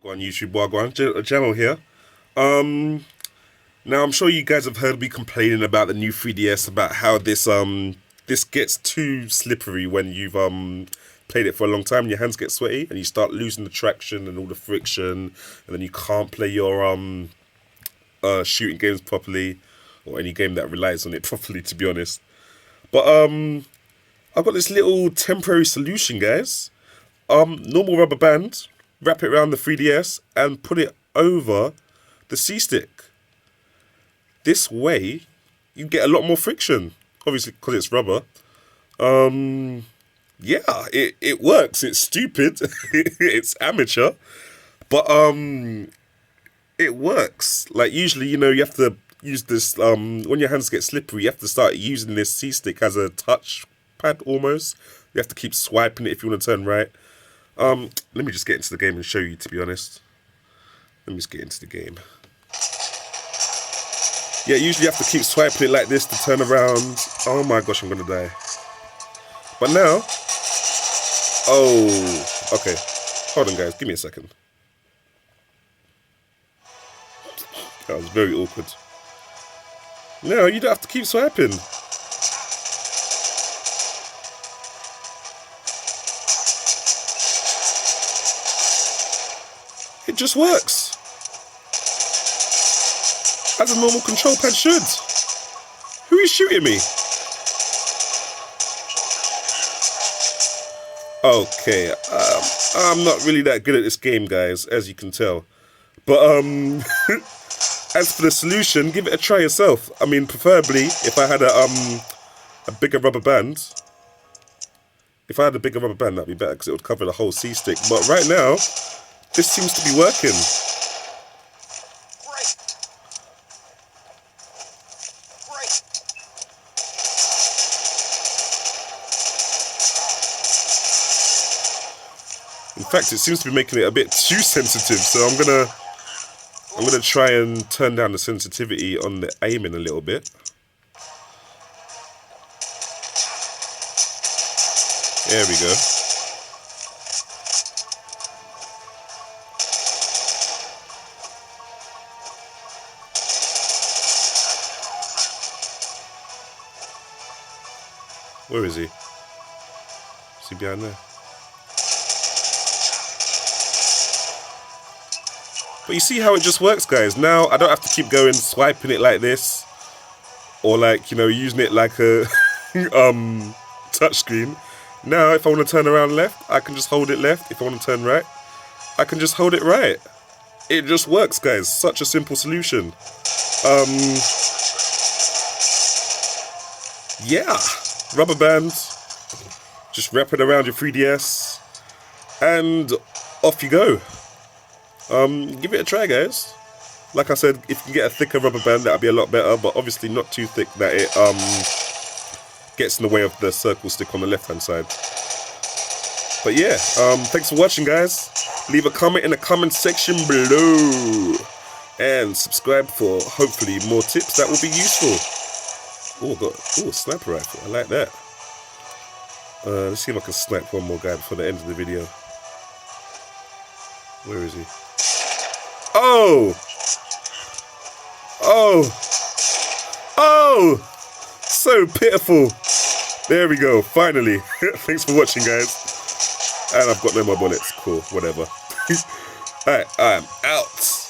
On YouTube, Wagwan, Jamo here. Now I'm sure you guys have heard me complaining about the new 3DS about how this gets too slippery when you've played it for a long time and your hands get sweaty and you start losing the traction and all the friction, and then you can't play your shooting games properly or any game that relies on it properly, to be honest. But I've got this little temporary solution, guys. Normal rubber band, wrap it around the 3DS and put it over the C-stick. This way, you get a lot more friction, obviously because it's rubber. Yeah, it works. It's stupid. It's amateur, but it works. Like usually, you have to use this when your hands get slippery. You have to start using this C-stick as a touch pad almost. You have to keep swiping it if you want to turn right. Let me just get into the game and show you, to be honest. Let me just get into the game. Yeah, usually you have to keep swiping it like this to turn around. Oh my gosh, I'm gonna die. But now, oh, okay. Hold on, guys, give me a second. That was very awkward. No, you don't have to keep swiping. It just works. As a normal control pad should. Who is shooting me? Okay, I'm not really that good at this game, guys, as you can tell. But as for the solution, give it a try yourself. I mean, preferably if I had a bigger rubber band. If I had a bigger rubber band, that'd be better because it would cover the whole C-stick. But right now, this seems to be working. In fact, it seems to be making it a bit too sensitive, so I'm gonna try and turn down the sensitivity on the aiming a little bit. There we go. Where is he? Is he behind there? But you see how it just works, guys. Now I don't have to keep going swiping it like this, or like, using it like a touchscreen. Now if I want to turn around left, I can just hold it left. If I want to turn right, I can just hold it right. It just works, guys. Such a simple solution. Yeah, rubber band. Just wrap it around your 3DS, and off you go. Give it a try, guys. Like I said, if you can get a thicker rubber band, that'd be a lot better, but obviously not too thick that it gets in the way of the circle stick on the left hand side. But yeah, thanks for watching, guys. Leave a comment in the comment section below and subscribe for hopefully more tips that will be useful. Oh, I got a sniper rifle. I like that. Let's see if I can snipe one more guy before the end of the video. Where is he? Oh! Oh! Oh! So pitiful. There we go, finally. Thanks for watching, guys. And I've got no more bullets. Cool, whatever. Alright, I'm out.